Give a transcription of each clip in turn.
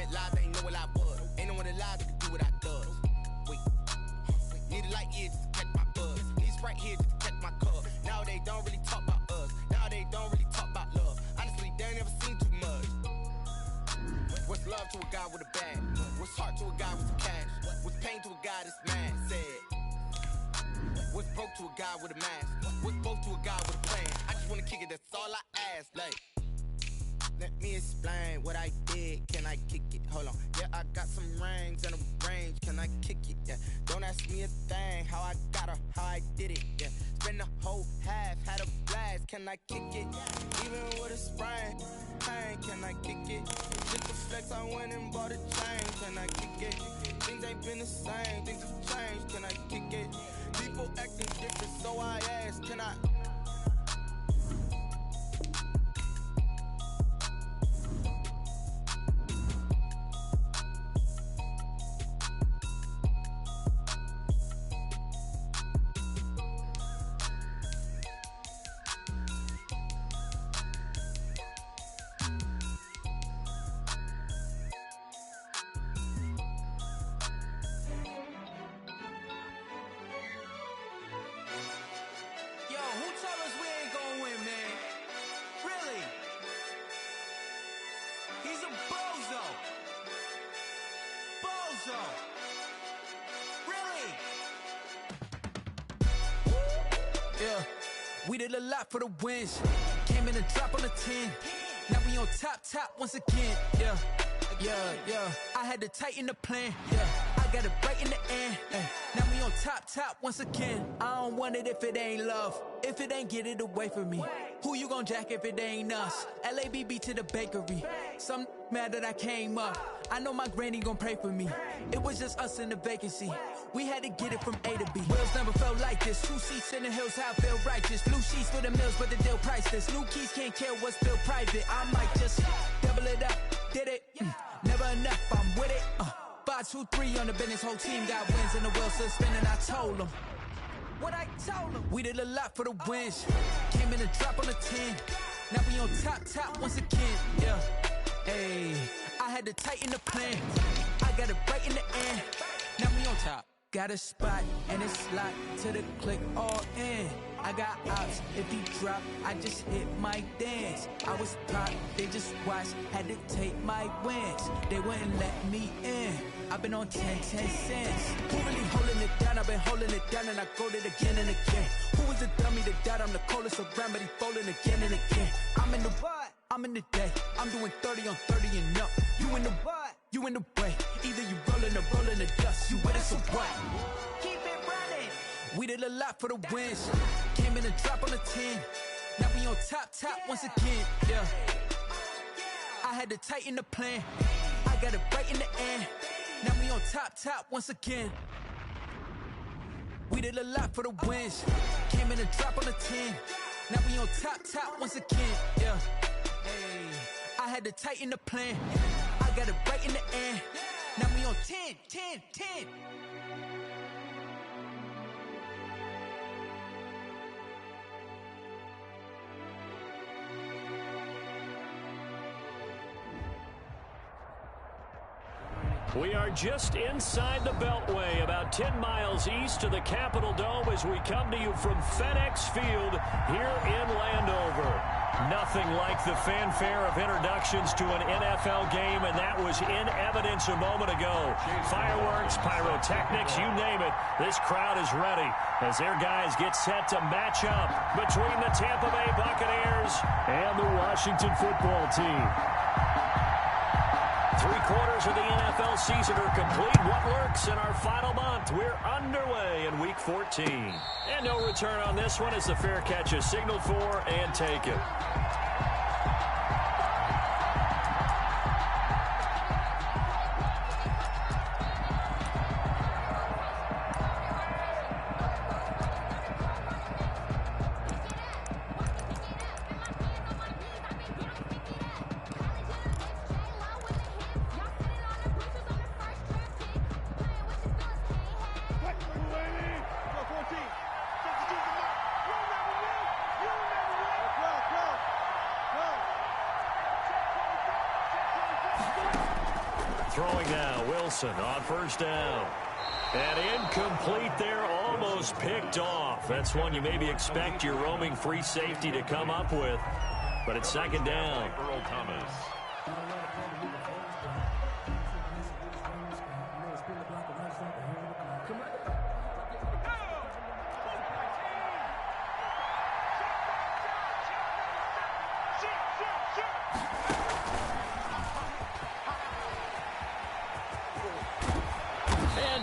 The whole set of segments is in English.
went live, they ain't know what I was. Ain't no one alive that can do what I does. Wait, need a light year just to catch my buzz. Need Sprite here just to catch my cup. Now they don't really talk about us. Now they don't really talk about love. Honestly, they ain't never seen too much. What's love to a guy with a bag? What's heart to a guy with some cash? What's pain to a guy that's mad? Said. What's broke to a guy with a mask? What's both to a guy with a plan? I just wanna kick it, that's all I ask. Like, let me explain what I did. Can I kick it? Hold on. Yeah, I got some rings and a range. Can I kick it? Yeah. Don't ask me a thing. How I got her, how I did it. Yeah. Spend the whole half, had a blast. Can I kick it? Even with a sprain. Pain, can I kick it? Just a flex, I went and bought a chain. Can I kick it? Things ain't been the same. Things have changed. Can I kick it? People acting different, so I ask, can I? Yeah, we did a lot for the wins. Came in and drop on the 10. Now we on top once again. Yeah. I had to tighten the plan. Yeah, I got it right in the end. Now we on top once again. I don't want it if it ain't love. If it ain't, get it away from me. Who you gon' jack if it ain't us? LABB to the bakery. Some mad that I came up. I know my granny gon' pray for me. It was just us in the vacancy. We had to get it from A to B. Wheels never felt like this. 2 seats in the hills, how I feel righteous. Blue sheets for the mills, but the deal priceless. New keys can't care what's still private. I might just double it up. Did it? Never enough, I'm with it. 5, 2, 3 on the business. Whole team got wins and the wheels still spinning. I told them what I told them. We did a lot for the wins. Came in and drop on the 10. Now we on top once again. Yeah. Hey, I had to tighten the plan. I got it right in the end. Now we on top. Got a spot and it's locked to the click all in. I got ops, if he drop, I just hit my dance. I was top, they just watched, had to take my wins. They wouldn't let me in. I've been on 10 cents. Who really holding it down? I've been holding it down and I go it again and again. Who was the dummy that died? I'm the coldest around, but he folding again and again. I'm in the what? I'm in the day. I'm doing 30 on 30 and up. You in the what? You in the way. Either you rolling or rolling the dust. You with us or what? Keep it running. We did a lot for the wins. Came in and drop on the 10. Now we on top once again. Yeah. I had to tighten the plan. I got it right in the end. Now we on top once again. We did a lot for the wins. Came in and drop on the 10. Now we on top once again. Yeah. Hey, I had to tighten the plan. I got it right in the end. Now we on 10. We are just inside the Beltway, about 10 miles east of the Capitol Dome as we come to you from FedEx Field here in Landover. Nothing like the fanfare of introductions to an NFL game, and that was in evidence a moment ago. Fireworks, pyrotechnics, you name it. This crowd is ready as their guys get set to match up between the Tampa Bay Buccaneers and the Washington football team. 3/4 of the NFL season are complete. What works in our final month? We're underway in Week 14. And no return on this one as the fair catch is signaled for and taken. Throwing now, Wilson on first down. And incomplete there, almost picked off. That's one you maybe expect your roaming free safety to come up with. But it's second down. Earl Thomas.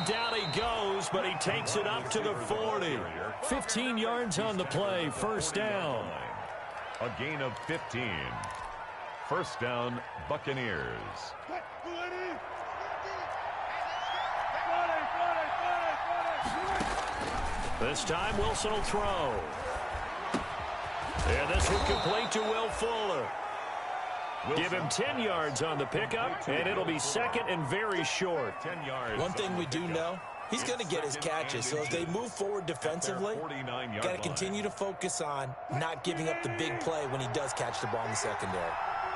Down he goes, but he takes it up to the 40. 15 yards on the play, first down. A gain of 15. First down, Buccaneers. This time Wilson will throw. And this will complete to Will Fuller. Give him 10 yards on the pickup, and it'll be second and very short. 10 yards. One thing we do know, he's going to get his catches. So as they move forward defensively, got to continue to focus on not giving up the big play when he does catch the ball in the secondary.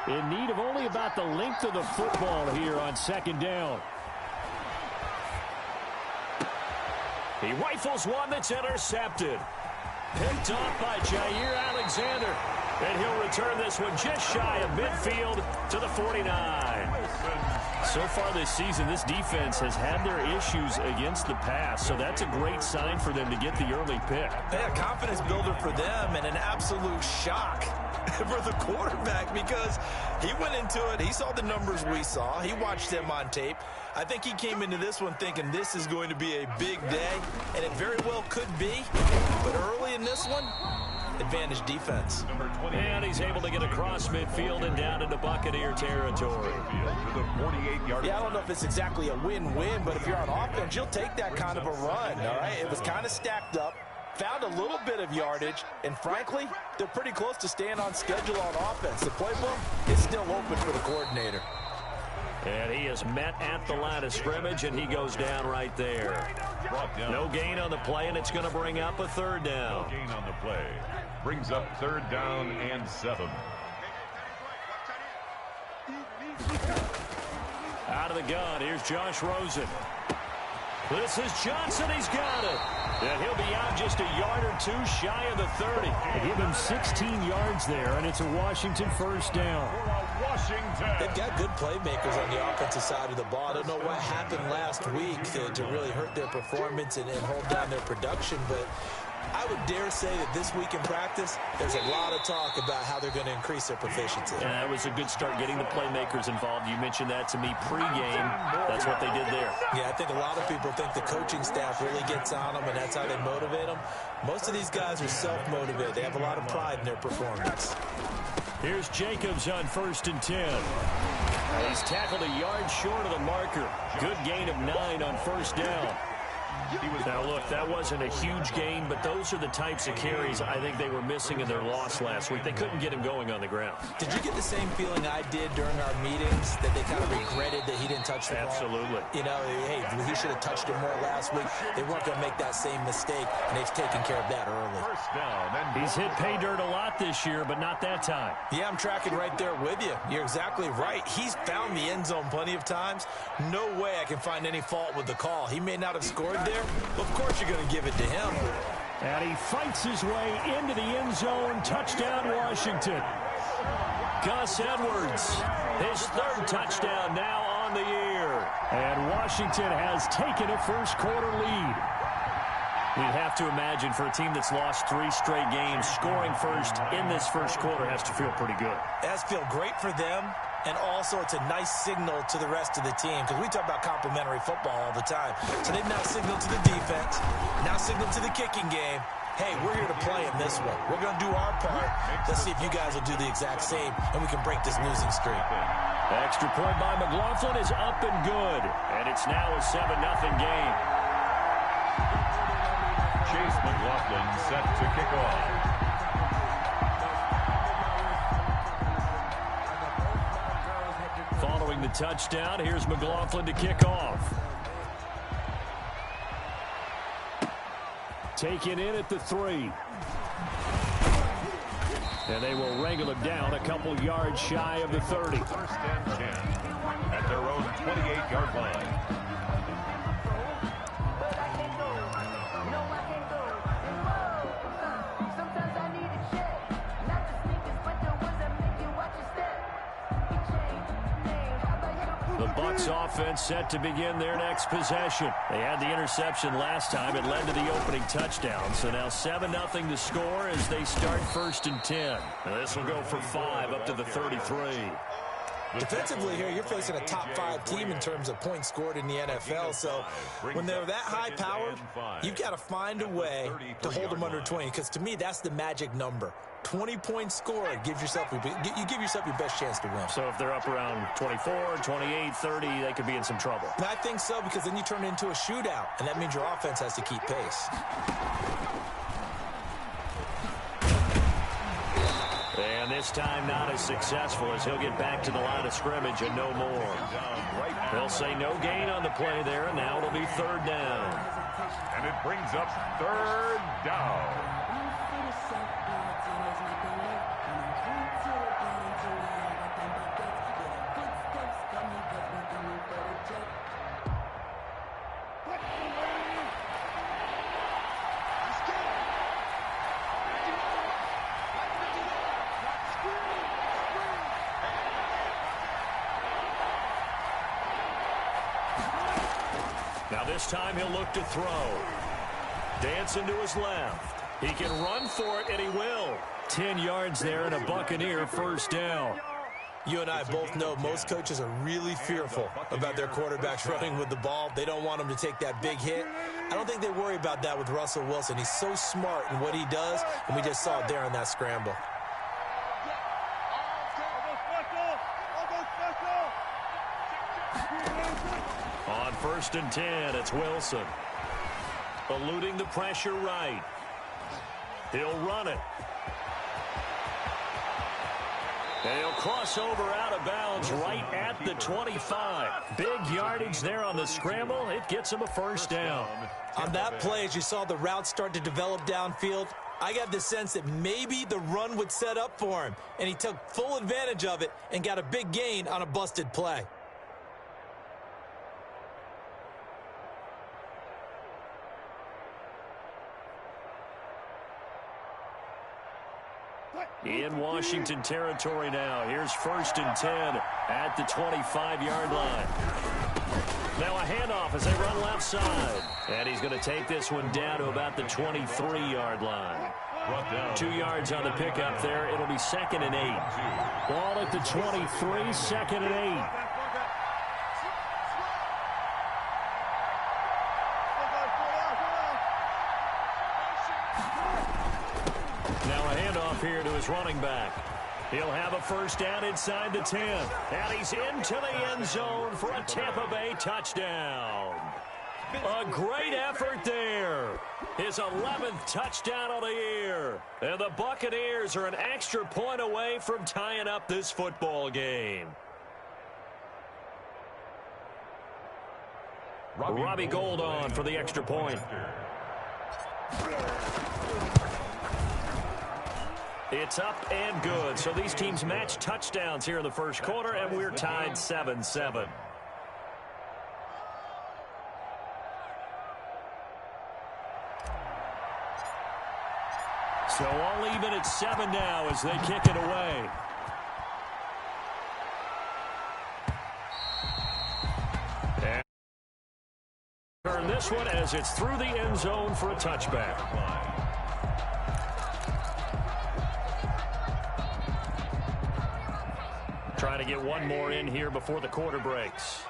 In need of only about the length of the football here on second down. He rifles one that's intercepted. Picked off by Jair Alexander. And he'll return this one just shy of midfield to the 49. So far this season, this defense has had their issues against the pass. So that's a great sign for them to get the early pick. Yeah, confidence builder for them and an absolute shock for the quarterback because he went into it. He saw the numbers we saw. He watched them on tape. I think he came into this one thinking this is going to be a big day, and it very well could be. But early in this one, advantage defense. And he's able to get across midfield and down into Buccaneer territory. Yeah, I don't know if it's exactly a win-win, but if you're on offense, you'll take that kind of a run, all right? It was kind of stacked up, found a little bit of yardage, and frankly, they're pretty close to staying on schedule on offense. The playbook is still open for the coordinator. And he is met at the line of scrimmage, and he goes down right there. No gain on the play, and it's going to bring up a third down. No gain on the play. Brings up third down and 7. Out of the gun, here's Josh Rosen. This is Johnson, he's got it. And he'll be out just a yard or two shy of the 30. They give him 16 yards there, and it's a Washington first down. They've got good playmakers on the offensive side of the ball. I don't know what happened last week to really hurt their performance and hold down their production, but I would dare say that this week in practice, there's a lot of talk about how they're going to increase their proficiency. And that was a good start getting the playmakers involved. You mentioned that to me pregame. That's what they did there. Yeah, I think a lot of people think the coaching staff really gets on them, and that's how they motivate them. Most of these guys are self-motivated. They have a lot of pride in their performance. Here's Jacobs on 1st and 10. He's tackled a yard short of the marker. Good gain of 9 on first down. Now, look, that wasn't a huge gain, but those are the types of carries I think they were missing in their loss last week. They couldn't get him going on the ground. Did you get the same feeling I did during our meetings, that they kind of regretted that he didn't touch the ball? Absolutely. You know, hey, he should have touched it more last week. They weren't going to make that same mistake, and they've taken care of that early. First down. He's hit pay dirt a lot this year, but not that time. Yeah, I'm tracking right there with you. You're exactly right. He's found the end zone plenty of times. No way I can find any fault with the call. He may not have scored there, but of course you're going to give it to him. And he fights his way into the end zone. Touchdown, Washington. Gus Edwards, his 3rd touchdown now on the year. And Washington has taken a first-quarter lead. We'd have to imagine for a team that's lost 3 straight games, scoring first in this first quarter has to feel pretty good. It has to feel great for them, and also it's a nice signal to the rest of the team, because we talk about complementary football all the time. So they've now signaled to the defense, now signaled to the kicking game, hey, we're here to play in this one. We're going to do our part. Let's see if you guys will do the exact same, and we can break this losing streak. Extra point by McLaughlin is up and good, and it's now a 7-0 game. Chase McLaughlin set to kick off. Following the touchdown, here's McLaughlin to kick off. Taken in at the 3. And they will wrangle him down a couple yards shy of the 30. First and 10 at their own 28 28-yard line. The Bucs offense set to begin their next possession. They had the interception last time. It led to the opening touchdown. So now 7-0 to score as they start 1st and 10. Now this will go for 5 up to the 33. Defensively here, you're facing a top 5 team in terms of points scored in the NFL. So when they're that high-powered, you've got to find a way to hold them under 20. Because to me, that's the magic number. 20 points scored, you give yourself your best chance to win. So if they're up around 24, 28, 30, they could be in some trouble. And I think so, because then you turn it into a shootout, and that means your offense has to keep pace. And this time not as successful as he'll get back to the line of scrimmage and no more. They'll say no gain on the play there, and now it'll be 3rd down. And it brings up 3rd down. Now this time he'll look to throw. Dancing to his left. He can run for it, and he will. 10 yards there and a Buccaneer 1st down. You and I both know most coaches are really fearful about their quarterbacks running with the ball. They don't want them to take that big hit. I don't think they worry about that with Russell Wilson. He's so smart in what he does, and we just saw it there in that scramble. On 1st and 10, it's Wilson. Eluding the pressure right. He'll run it. And he'll cross over out of bounds right at the 25. Big yardage there on the scramble. It gets him a 1st down. On that play, as you saw the route start to develop downfield, I got the sense that maybe the run would set up for him. And he took full advantage of it and got a big gain on a busted play. In Washington territory now. Here's 1st and 10 at the 25-yard line. Now a handoff as they run left side. And he's going to take this one down to about the 23-yard line. 2 yards on the pickup there. It'll be 2nd and 8. Ball at the 23, 2nd and 8. Here to his running back. He'll have a 1st down inside the 10. And he's into the end zone for a Tampa Bay touchdown. A great effort there. His 11th touchdown of the year. And the Buccaneers are an extra point away from tying up this football game. Robbie Gould on for the extra point. It's up and good. So these teams match touchdowns here in the 1st quarter, and we're tied 7-7. So all even at 7 now as they kick it away. And turn this one as it's through the end zone for a touchback. Trying to get one more in here before the quarter breaks.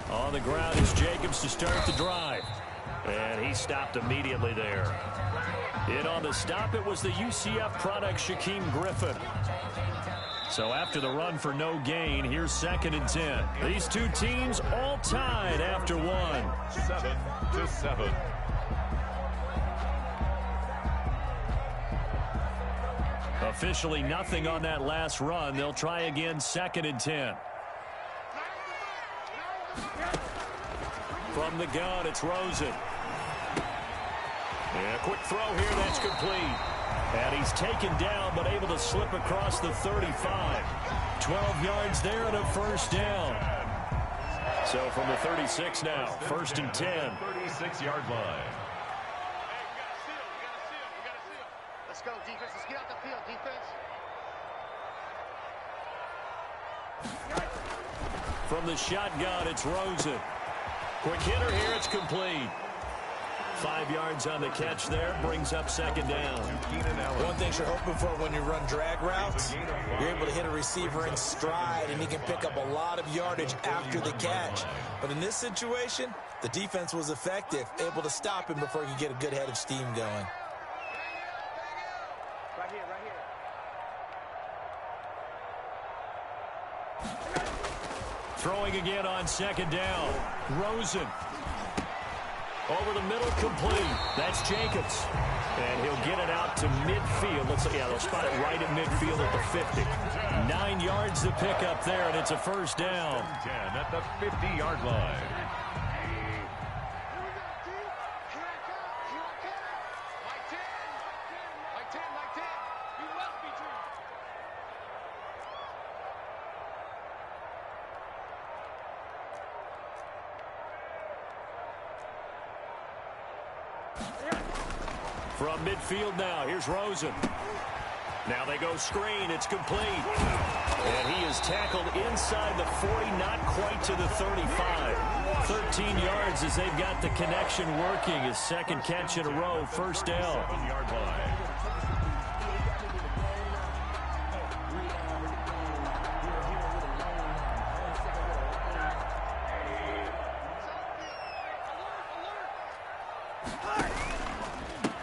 On the ground is Jacobs to start the drive. And he stopped immediately there. In on the stop, it was the UCF product, Shaquem Griffin. So after the run for no gain, here's 2nd and 10. These two teams all tied after one. 7-7. Officially nothing on that last run. They'll try again, 2nd and 10. From the gun, it's Rosen. And a quick throw here, that's complete. And he's taken down, but able to slip across the 35. 12 yards there and a first down. So from the 36 now, first and 10. 36-yard line. Let's go, defense. Let's get out the field, defense. From the shotgun, it's Rosen. Quick hitter here, it's complete. 5 yards on the catch there, brings up second down. One thing you're hoping for when you run drag routes, you're able to hit a receiver in stride, and he can pick up a lot of yardage after the catch. But in this situation, the defense was effective, able to stop him before he could get a good head of steam going. Right here, right here. Throwing again on second down. Rosen. Over the middle, complete. That's Jacobs. And he'll get it out to midfield. They'll spot it right at midfield at the 50. 9 yards to pick up there, and it's a first down. 10 at the 50-yard line. From midfield now, here's Rosen. Now they go screen, it's complete. And he is tackled inside the 40, not quite to the 35. 13 yards as they've got the connection working. His second catch in a row, first down. 7-yard line.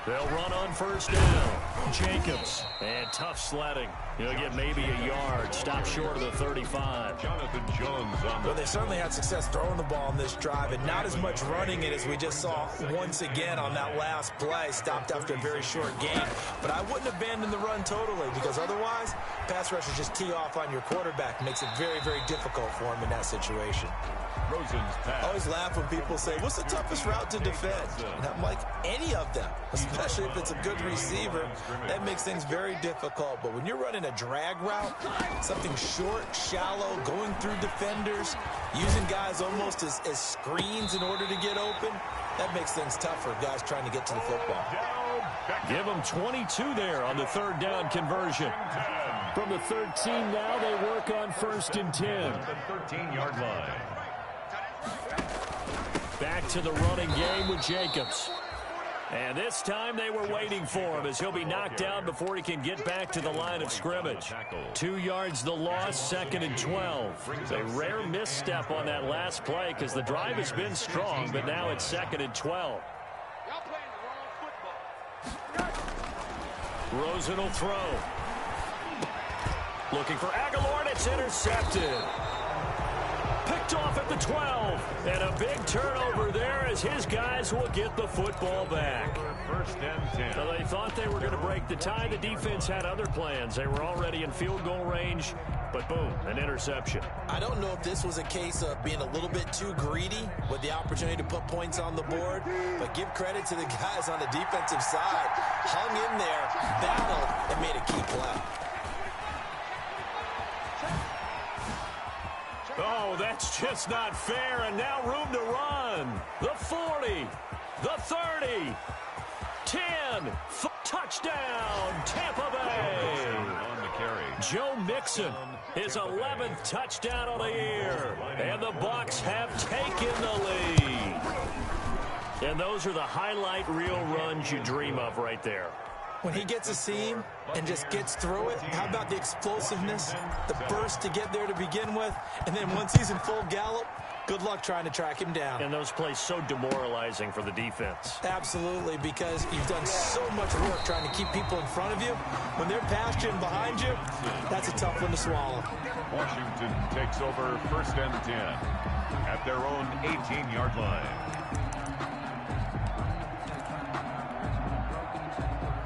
They'll run on first down. Jacobs. And tough sledding. He'll get maybe a yard. Stop short of the 35. Jonathan Jones on the... Well, they certainly had success throwing the ball on this drive, and not as much running it as we just saw once again on that last play. Stopped after a very short gain. But I wouldn't abandon the run totally, because otherwise, pass rushers just tee off on your quarterback. Makes it very, very difficult for him in that situation. Rosen's pass. I always laugh when people say, what's the toughest route to defend? And I'm like, any of them, especially if it's a good receiver. That makes things very difficult. But when you're running a drag route, something short, shallow, going through defenders, using guys almost as screens in order to get open, that makes things tough for guys trying to get to the football. Give them 22 there on the third down conversion. From the 13 now, they work on first and 10. The 13-yard line. Back to the running game with Jacobs. And this time they were waiting for him as he'll be knocked down before he can get back to the line of scrimmage. 2 yards the loss, second and 12. A rare misstep on that last play because the drive has been strong, but now it's second and 12. Rosen will throw. Looking for Aguilar, and it's intercepted. Picked off at the 12. And a big turnover there as his guys will get the football back. First and 10. So they thought they were going to break the tie. The defense had other plans. They were already in field goal range, but boom, an interception. I don't know if this was a case of being a little bit too greedy with the opportunity to put points on the board, but give credit to the guys on the defensive side. Hung in there, battled, and made a key play. Oh, that's just not fair, and now room to run. The 40, the 30, 10, touchdown, Tampa Bay. On the carry. Joe Mixon, his 11th touchdown of the year, and the Bucs have taken the lead. And those are the highlight reel runs you dream of right there. When he gets a seam and just gets through it, how about the explosiveness, the burst to get there to begin with, and then once he's in full gallop, good luck trying to track him down. And those plays so demoralizing for the defense. Absolutely, because you've done so much work trying to keep people in front of you. When they're past you and behind you, that's a tough one to swallow. Washington takes over first and 10 at their own 18-yard line.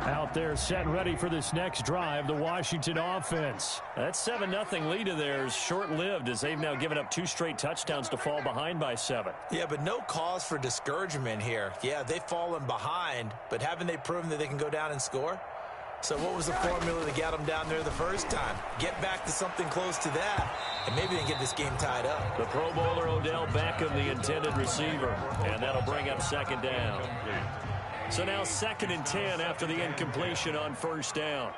Out there set and ready for this next drive, the Washington offense. That 7-0 lead of theirs short-lived as they've now given up 2 straight touchdowns to fall behind by 7. Yeah, but no cause for discouragement here. Yeah, they've fallen behind, but haven't they proven that they can go down and score? So what was the formula to get them down there the first time? Get back to something close to that, and maybe they get this game tied up. The Pro Bowler Odell Beckham, the intended receiver, and that'll bring up 2nd down. So now 2nd and 10 after the incompletion on 1st down.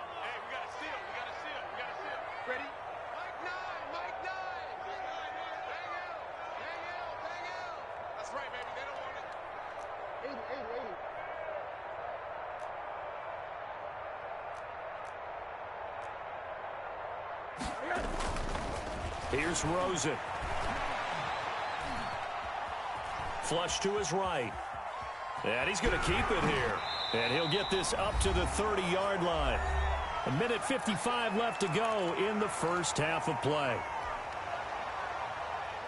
Here's Rosen. Flush to his right. And he's going to keep it here. And he'll get this up to the 30-yard line. 1:55 left to go in the first half of play.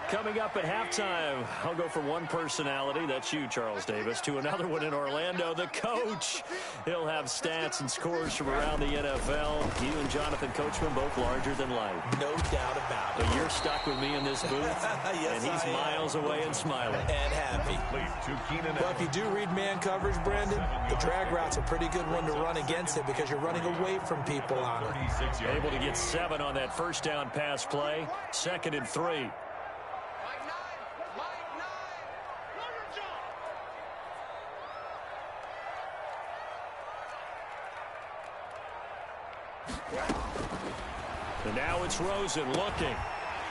Coming up at halftime, I'll go from one personality, that's you, Charles Davis, to another one in Orlando, the coach. He'll have stats and scores from around the NFL. You and Jonathan Coachman both larger than life. No doubt about it. But you're stuck with me in this booth, yes, and he's miles away and smiling. And happy. Well, if you do read man coverage, Brandon, the drag route's a pretty good one to run against it because you're running away from people on it. Able to get 7 on that first down pass play. 2nd and 3. And now it's Rosen looking.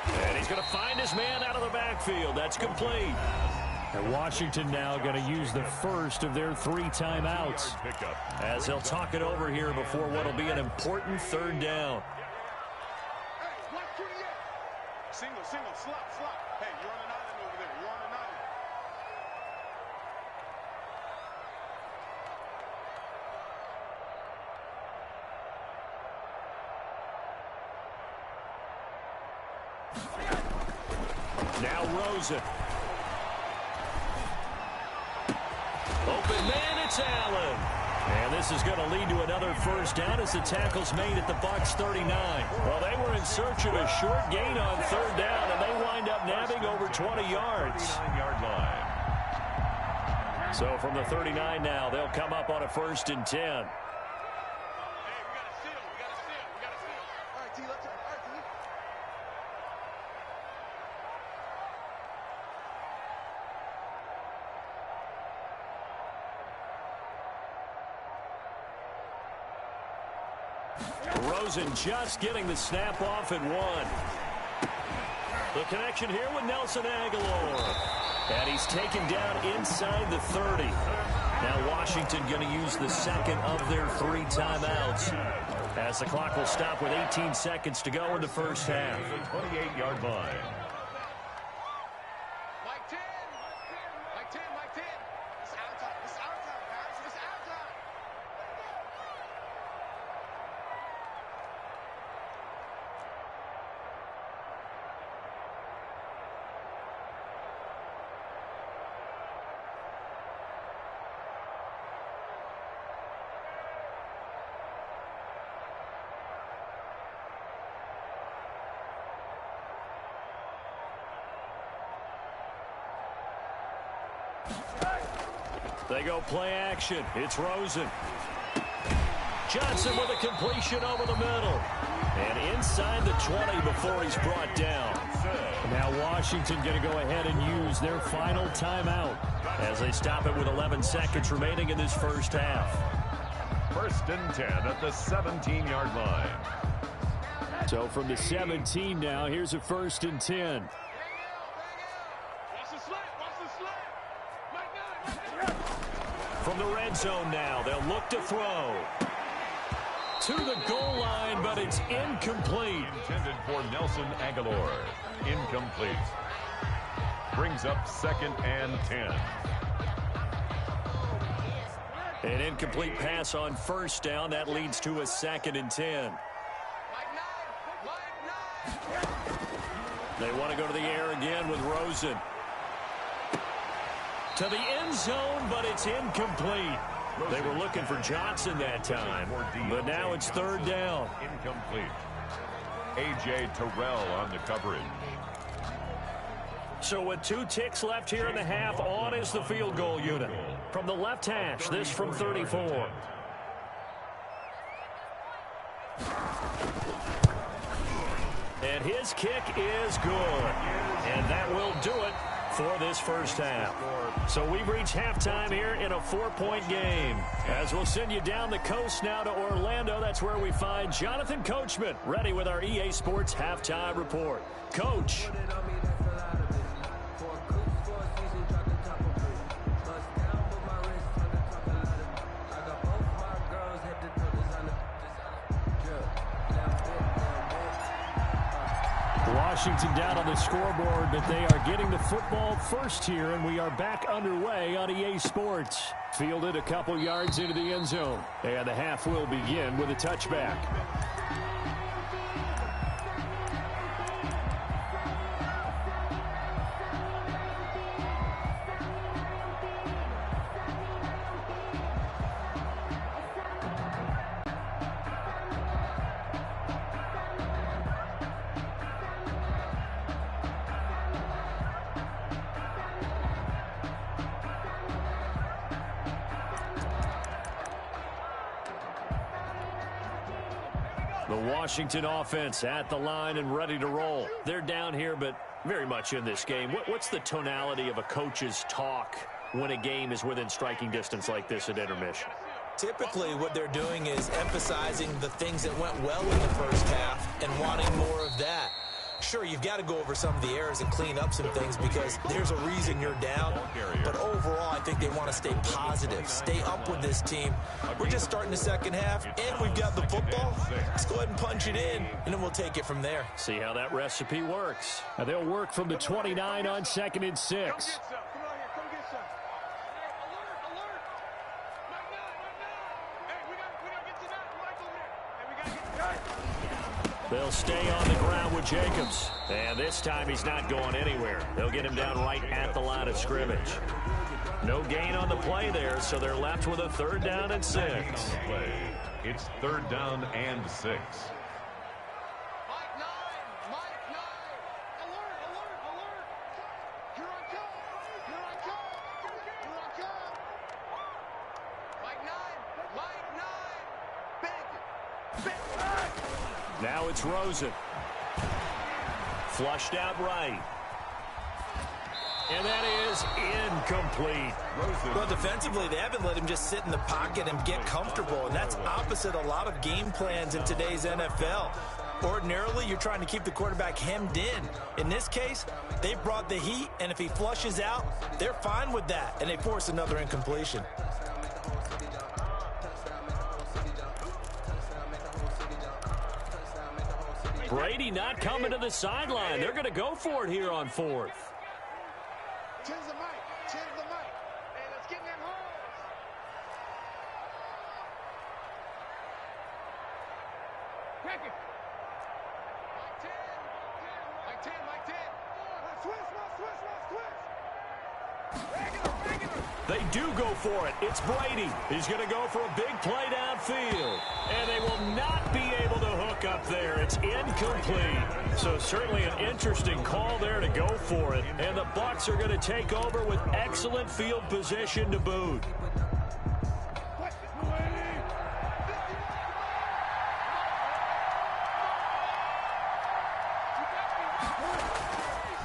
And he's going to find his man out of the backfield. That's complete. And Washington now going to use the first of their 3 timeouts. As he'll talk it over here before what will be an important 3rd down. Single, slot. Hey, you're on an island over there. You're on an island. Now Rosen. Open man, it's Allen. And this is going to lead to another first down as the tackle's made at the Bucs 39. Well, they were in search of a short gain on 3rd down, and they wind up nabbing over 20 yards. So from the 39 now, they'll come up on a 1st and 10. Rosen just getting the snap off at 1. The connection here with Nelson Aguilar. And he's taken down inside the 30. Now Washington going to use the 2nd of their 3 timeouts. As the clock will stop with 18 seconds to go in the first half. 28-yard line. They go play action. It's Rosen. Johnson with a completion over the middle. And inside the 20 before he's brought down. Now Washington going to go ahead and use their final timeout. As they stop it with 11 seconds remaining in this first half. 1st and 10 at the 17-yard line. So from the 17 now, here's a 1st and 10. From the red zone now, they'll look to throw. To the goal line, but it's incomplete. Intended for Nelson Aguilar. Incomplete. Brings up 2nd and 10. An incomplete pass on 1st down. That leads to a 2nd and 10. They want to go to the air again with Rosen. To the end zone, but it's incomplete. They were looking for Johnson that time, but now it's third down. Incomplete. A.J. Terrell on the coverage. So with 2 ticks left here in the half, on is the field goal unit. From the left hash, this from 34. And his kick is good. And that will do it for this first half. So we've reached halftime here in a 4-point game. As we'll send you down the coast now to Orlando, that's where we find Jonathan Coachman ready with our EA Sports halftime report. Coach. Washington down on the scoreboard, but they are getting the football first here, and we are back underway on EA Sports. Fielded a couple yards into the end zone, and the half will begin with a touchback. The Washington offense at the line and ready to roll. They're down here, but very much in this game. What's the tonality of a coach's talk when a game is within striking distance like this at intermission? Typically, what they're doing is emphasizing the things that went well in the first half and wanting more of that. Sure, you've got to go over some of the errors and clean up some things because there's a reason you're down. But overall, I think they want to stay positive, stay up with this team. We're just starting the second half, and we've got the football. Let's go ahead and punch it in, and then we'll take it from there. See how that recipe works. Now they'll work from the 29 on 2nd and 6. They'll stay on the ground with Jacobs. And this time he's not going anywhere. They'll get him down right at the line of scrimmage. No gain on the play there, so they're left with a 3rd down and 6. It's 3rd down and 6. Now it's Rosen. Flushed out right. And that is incomplete. Well, defensively, they haven't let him just sit in the pocket and get comfortable, and that's opposite a lot of game plans in today's NFL. Ordinarily, you're trying to keep the quarterback hemmed in. In this case, they brought the heat, and if he flushes out, they're fine with that, and they force another incompletion. Brady not coming to the sideline. They're going to go for it here on 4th. Change the mic. Change the mic. Hey, let's get in that hole. Crack it. Mike 10. Mike 10. They do go for it. It's Brady. He's going to go for a big play downfield. And they will not be able to hook up there. It's incomplete. So certainly an interesting call there to go for it. And the Bucs are going to take over with excellent field position to boot.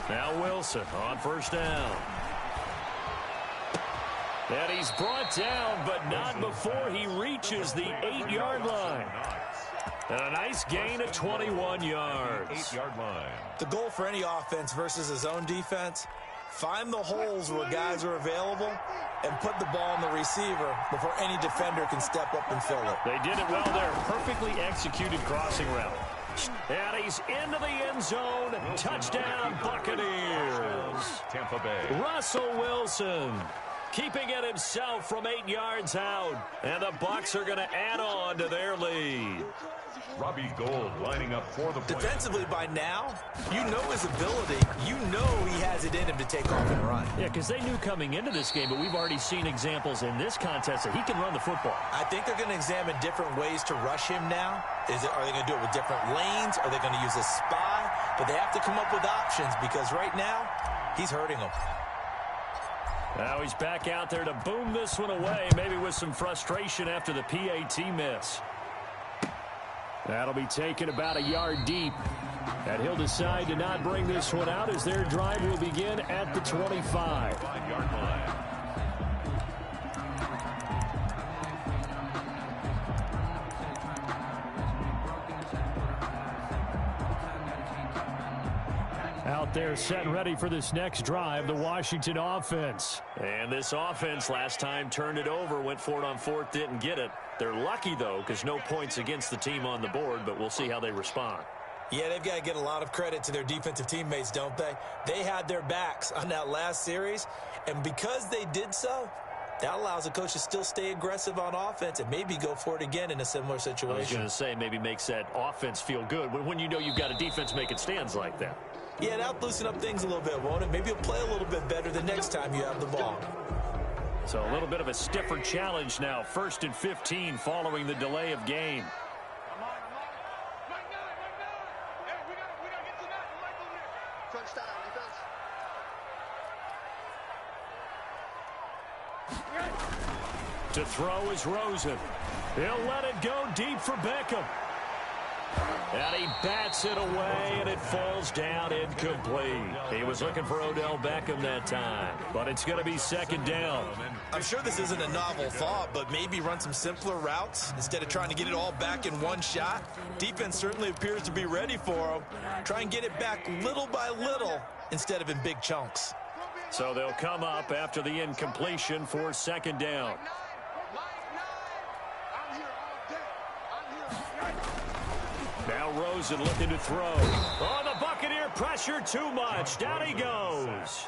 Now Wilson on 1st down. And he's brought down, but not before he reaches the 8-yard line. And a nice gain of 21 yards. 8-yard line. The goal for any offense versus his own defense, find the holes where guys are available and put the ball on the receiver before any defender can step up and fill it. They did it well there. Perfectly executed crossing route. And he's into the end zone. Touchdown, Buccaneers. Tampa Bay. Russell Wilson. keeping it himself from 8 yards out. And the Bucs are going to add on to their lead. Robbie Gould lining up for the point. Defensively by now, you know his ability. You know he has it in him to take off and run. Yeah, because they knew coming into this game, but we've already seen examples in this contest that he can run the football. I think they're going to examine different ways to rush him now. Are they going to do it with different lanes? Are they going to use a spy? But they have to come up with options because right now, he's hurting them. Now he's back out there to boom this one away, maybe with some frustration after the PAT miss. That'll be taken about a yard deep. And he'll decide to not bring this one out as their drive will begin at the 25. 5-yard line. Out there set and ready for this next drive, the Washington offense. And this offense last time turned it over, went for it on fourth, didn't get it. They're lucky, though, because no points against the team on the board, but we'll see how they respond. Yeah, they've got to get a lot of credit to their defensive teammates, don't they? They had their backs on that last series, and because they did so, that allows the coach to still stay aggressive on offense and maybe go for it again in a similar situation. I was going to say, maybe makes that offense feel good when you know you've got a defense making stands like that. Yeah, that'll loosen up things a little bit, won't it? Maybe you'll play a little bit better the next time you have the ball. So a little bit of a stiffer challenge now. 1st and 15 following the delay of game. To throw is Rosen. He'll let it go deep for Beckham. And he bats it away, and it falls down incomplete. He was looking for Odell Beckham that time, but it's going to be 2nd down. I'm sure this isn't a novel thought, but maybe run some simpler routes instead of trying to get it all back in one shot. Defense certainly appears to be ready for him. Try and get it back little by little instead of in big chunks. So they'll come up after the incompletion for 2nd down. Now Rosen looking to throw. Oh, the Buccaneer pressure too much. Down he goes.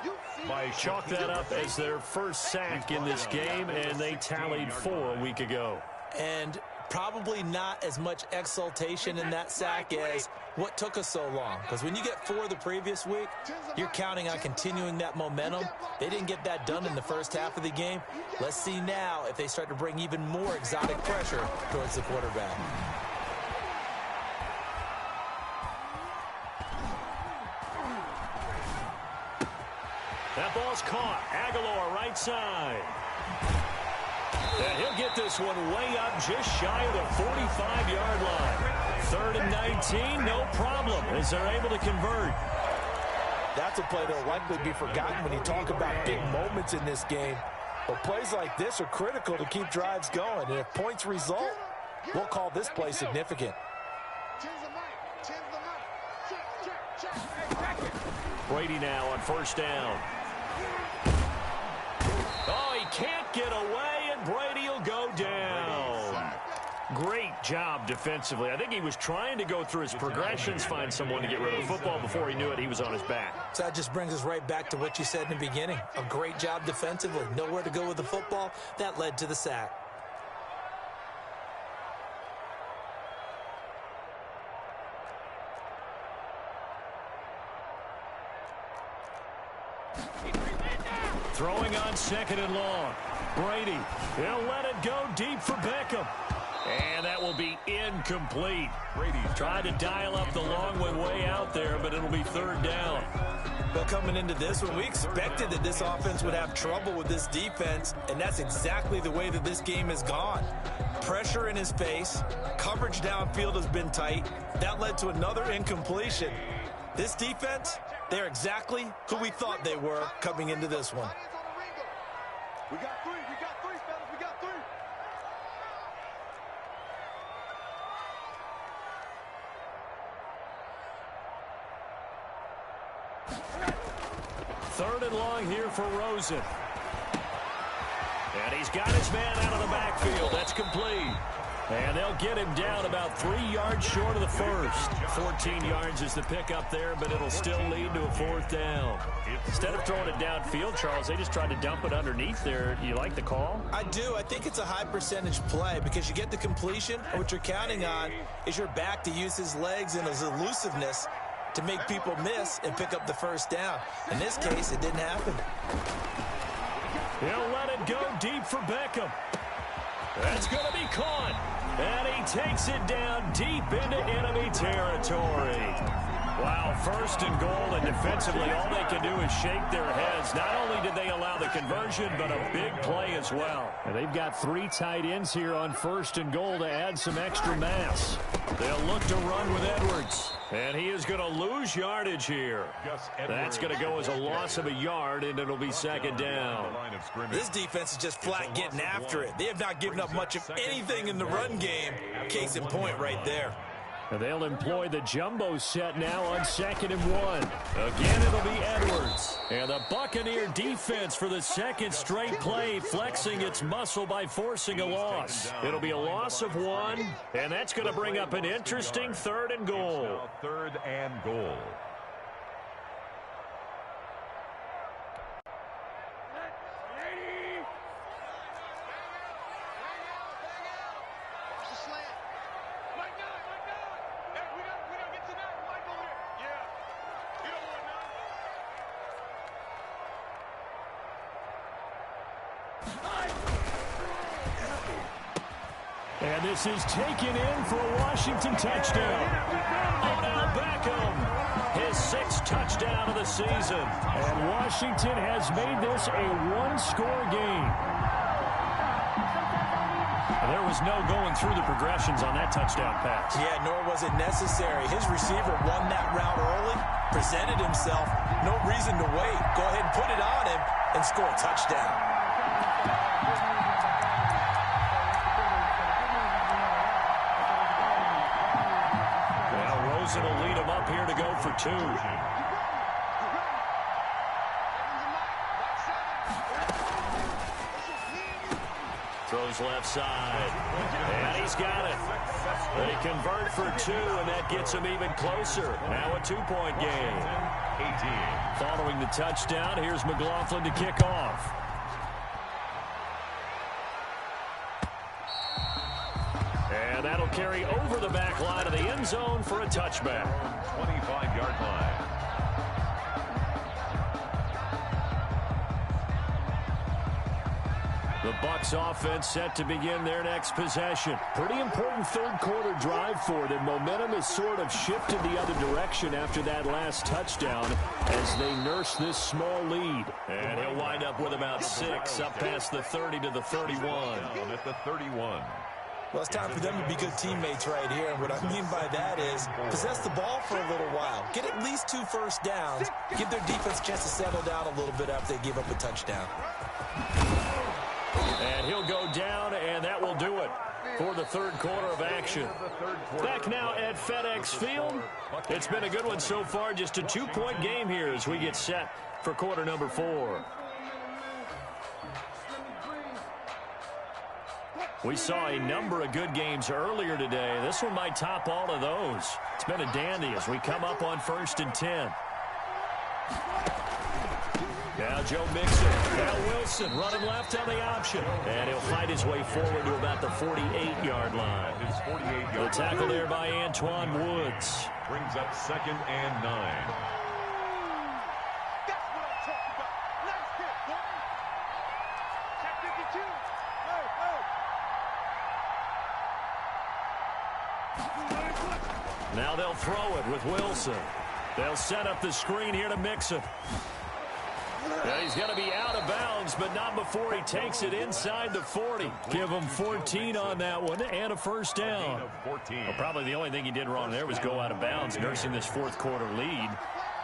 Chalk that up as their first sack in this game, and they tallied 4 a week ago. And probably not as much exultation in that sack as what took us so long. Because when you get 4 the previous week, you're counting on continuing that momentum. They didn't get that done in the first half of the game. Let's see now if they start to bring even more exotic pressure towards the quarterback. That ball's caught. Aguilar right side. And he'll get this one way up just shy of the 45-yard line. 3rd and 19, no problem as they're able to convert. That's a play that'll likely be forgotten when you talk about big moments in this game. But plays like this are critical to keep drives going. And if points result, we'll call this play significant. Brady now on 1st down. Oh, he can't get away, and Brady will go down. Great job defensively. I think he was trying to go through his progressions, find someone to get rid of the football. Before he knew it, he was on his back. So that just brings us right back to what you said in the beginning. A great job defensively. Nowhere to go with the football. That led to the sack. Throwing on 2nd and long. Brady, he'll let it go deep for Beckham. And that will be incomplete. Brady tried to dial up the long one way out there, but it'll be 3rd down. But coming into this one, we expected that this offense would have trouble with this defense, and that's exactly the way that this game has gone. Pressure in his face, coverage downfield has been tight. That led to another incompletion. This defense, they're exactly who we thought they were coming into this one. We got 3, fellas, we got 3. Third and long here for Rosen. And he's got his man out of the backfield. That's complete. And they'll get him down about 3 yards short of the first. 14 yards is the pickup there, but it'll still lead to a 4th down. Instead of throwing it downfield, Charles, they just tried to dump it underneath there. You like the call? I do. I think it's a high percentage play because you get the completion, and what you're counting on is your back to use his legs and his elusiveness to make people miss and pick up the 1st down. In this case, it didn't happen. He'll let it go deep for Beckham. That's going to be caught. And he takes it down deep into enemy territory. Wow, 1st and goal, and defensively all they can do is shake their heads. Not only did they allow the conversion, but a big play as well. And they've got 3 tight ends here on 1st and goal to add some extra mass. They'll look to run with Edwards. And he is going to lose yardage here. That's going to go as a loss of a yard, and it'll be 2nd down. This defense is just flat getting after it. They have not given up much of anything in the run game. Case in point right there. And they'll employ the jumbo set now on 2nd and 1. Again, it'll be Edwards. And the Buccaneer defense for the 2nd straight play, flexing its muscle by forcing a loss. It'll be a loss of 1, and that's going to bring up an interesting 3rd and goal. 3rd and goal. And this is taken in for a Washington touchdown. Odell Beckham, his 6th touchdown of the season. And Washington has made this a 1-score game. There was no going through the progressions on that touchdown pass. Yeah, nor was it necessary. His receiver won that route early, presented himself, no reason to wait. Go ahead and put it on him and score a touchdown. Rosen will lead him up here to go for 2. Throws left side. And he's got it. They convert for 2, and that gets him even closer. Now a 2-point game. 18. Following the touchdown, here's McLaughlin to kick off. And that'll carry over the back line of the end zone for a touchback. 25-yard line. The Bucs offense set to begin their next possession. Pretty important 3rd quarter drive for them. Momentum has sort of shifted the other direction after that last touchdown as they nurse this small lead. And he'll wind up with about 6 up past the 30 to the 31. At the 31. Well, it's time for them to be good teammates right here. And what I mean by that is possess the ball for a little while. Get at least 2 first downs. Give their defense a chance to settle down a little bit after they give up a touchdown. And he'll go down, and that will do it for the 3rd quarter of action. Back now at FedEx Field. It's been a good one so far. Just a 2-point game here as we get set for quarter number 4. We saw a number of good games earlier today. This one might top all of those. It's been a dandy as we come up on 1st and 10. Now Joe Mixon. Now Wilson running left on the option. And he'll fight his way forward to about the 48-yard line. The tackle there by Antoine Woods. Brings up 2nd and 9. Now they'll throw it with Wilson. They'll set up the screen here to Mixon. Now he's going to be out of bounds, but not before he takes it inside the 40. Give him 14 on that one and a 1st down. Well, probably the only thing he did wrong there was go out of bounds, nursing this 4th quarter lead.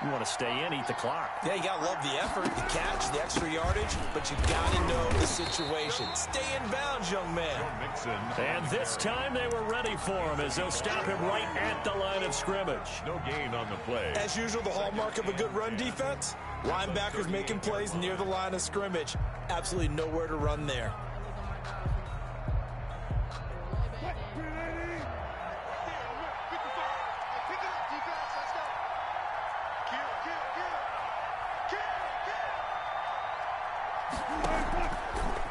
You want to stay in, eat the clock. Yeah, you got to love the effort, the catch, the extra yardage, but you got to know the situation. Stay in bounds, young man. And this time they were ready for him as they'll stop him right at the line of scrimmage. No gain on the play. As usual, the hallmark of a good run defense, linebackers making plays near the line of scrimmage. Absolutely nowhere to run there.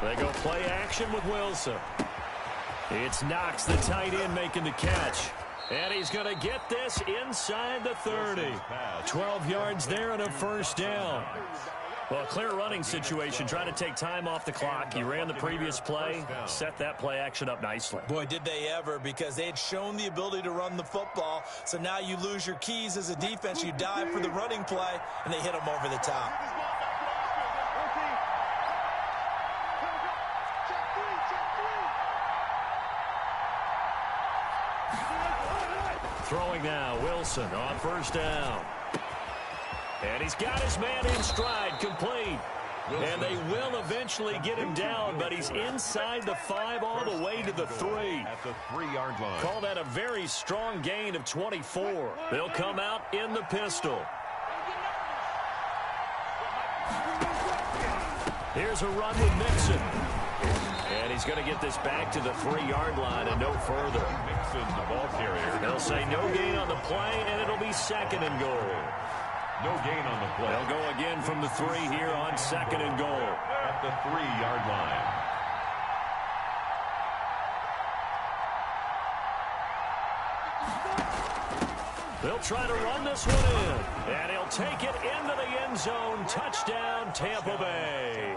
They go play action with Wilson. It's Knox, the tight end, making the catch. And he's going to get this inside the 30. 12 yards there and a first down. Well, a clear running situation, trying to take time off the clock. He ran the previous play, set that play action up nicely. Boy, did they ever, because they had shown the ability to run the football. So now you lose your keys as a defense. You dive for the running play, and they hit him over the top. Throwing now, Wilson on first down. And he's got his man in stride, complete. And they will eventually get him down, but he's inside the 5 all the way to the 3. At the 3-yard line. Call that a very strong gain of 24. They'll come out in the pistol. Here's a run with Mixon. And he's going to get this back to the 3-yard line and no further. Mixon, the ball carrier. They'll say no gain on the play, and it'll be second and goal. No gain on the play. They'll go again from the 3 here on second and goal. At the 3-yard line. They'll try to run this one in. And he'll take it into the end zone. Touchdown, Tampa Bay.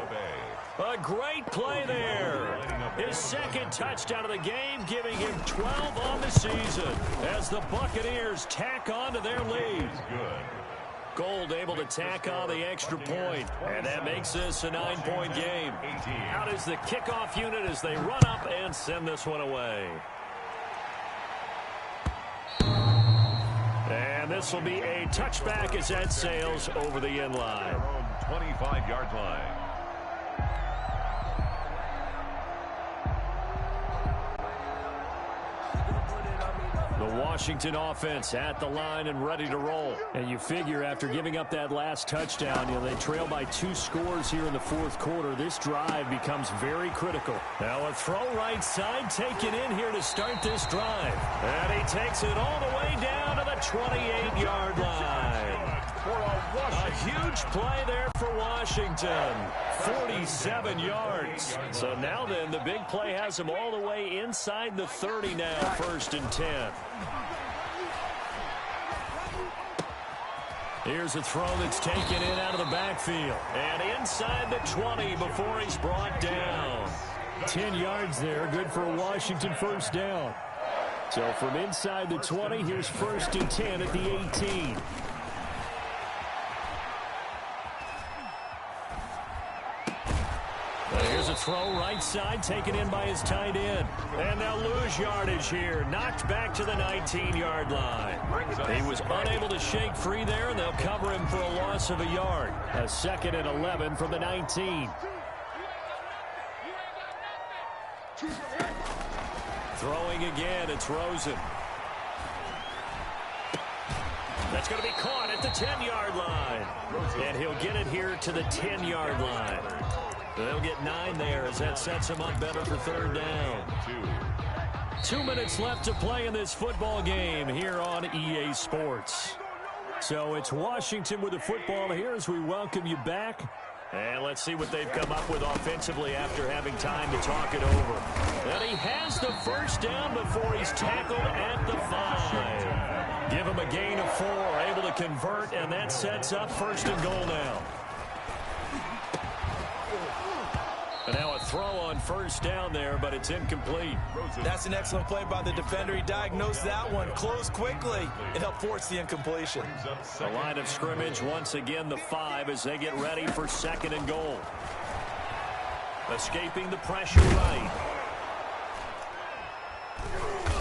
A great play there. His second touchdown of the game, giving him 12 on the season as the Buccaneers tack on to their lead. Good. Gold able to tack on the extra point, and that makes this a 9-point game. Out is the kickoff unit as they run up and send this one away. And this will be a touchback as that sails over the end line. 25-yard line. The Washington offense at the line and ready to roll. And you figure after giving up that last touchdown, they trail by 2 scores here in the fourth quarter. This drive becomes very critical. Now a throw right side taken in here to start this drive. And he takes it all the way down to the 28-yard line. A huge play there for Washington. 47 yards. So now then, the big play has him all the way inside the 30 now, 1st and 10. Here's a throw that's taken in out of the backfield. And inside the 20 before he's brought down. 10 yards there, good for a Washington first down. So from inside the 20, here's 1st and 10 at the 18. Here's a throw right side taken in by his tight end. And they'll lose yardage here. Knocked back to the 19-yard line. He was unable to shake free there, and they'll cover him for a loss of a yard. A 2nd and 11 from the 19. Throwing again, it's Rosen. That's going to be caught at the 10-yard line. And he'll get it here to the 10-yard line. They'll get 9 there as that sets him up better for 3rd down. 2 minutes left to play in this football game here on EA Sports. So it's Washington with the football here as we welcome you back. And let's see what they've come up with offensively after having time to talk it over. And he has the first down before he's tackled at the 5. Give him a gain of 4, able to convert, and that sets up 1st and goal now. And now a throw on 1st down there, but it's incomplete. That's an excellent play by the defender. He diagnosed that one, closed quickly, and helped force the incompletion. The line of scrimmage, once again, the 5 as they get ready for 2nd and goal. Escaping the pressure right.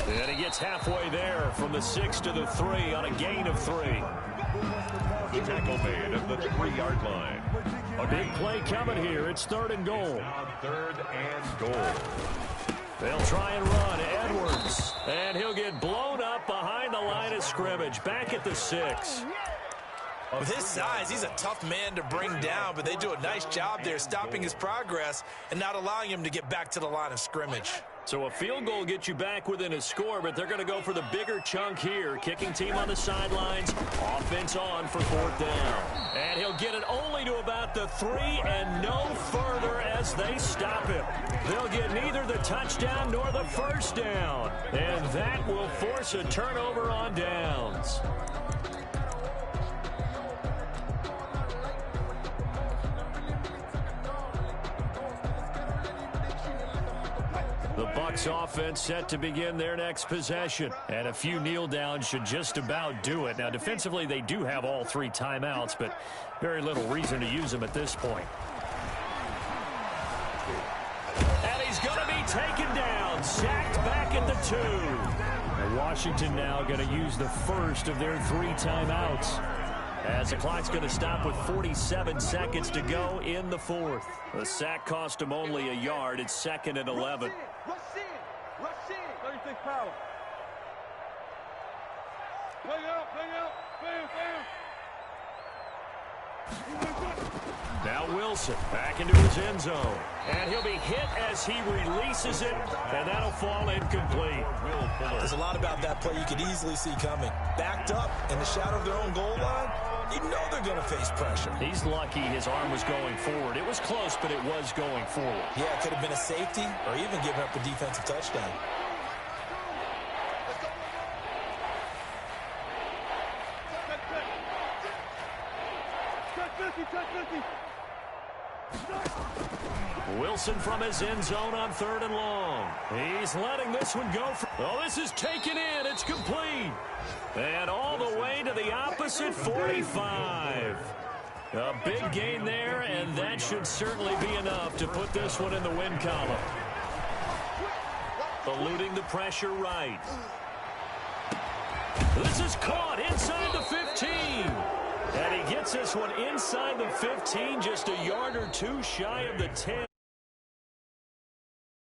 And he gets halfway there from the 6 to the 3 on a gain of 3. The tackle made at the 3-yard line. A big play coming here. It's 3rd and goal. Now 3rd and goal. They'll try and run. Edwards. And he'll get blown up behind the line of scrimmage. Back at the 6. With his size, he's a tough man to bring down, but they do a nice job there stopping his progress and not allowing him to get back to the line of scrimmage. So a field goal gets you back within a score, but they're going to go for the bigger chunk here. Kicking team on the sidelines. Offense on for 4th down. And he'll get it only to about the 3 and no further as they stop him. They'll get neither the touchdown nor the first down. And that will force a turnover on downs. The Bucs offense set to begin their next possession. And a few kneel downs should just about do it. Now, defensively, they do have all 3 timeouts, but very little reason to use them at this point. And he's going to be taken down. Sacked back at the 2. Now, Washington now going to use the first of their 3 timeouts, as the clock's going to stop with 47 seconds to go in the 4th. The sack cost him only a yard. It's 2nd and 11. Rush in, 36 power. Play out, Now Wilson back into his end zone. And he'll be hit as he releases it, and that'll fall incomplete. There's a lot about that play you could easily see coming. Backed up in the shadow of their own goal line, you know they're going to face pressure. He's lucky his arm was going forward. It was close, but it was going forward. Yeah, it could have been a safety or even giving up a defensive touchdown. Wilson from his end zone on 3rd and long. He's letting this one go. Oh, this is taken in. It's complete. And all the way to the opposite 45. A big gain there, and that should certainly be enough to put this one in the win column. Eluding the pressure right. This is caught inside the 15. And he gets this one inside the 15, just a yard or 2 shy of the 10.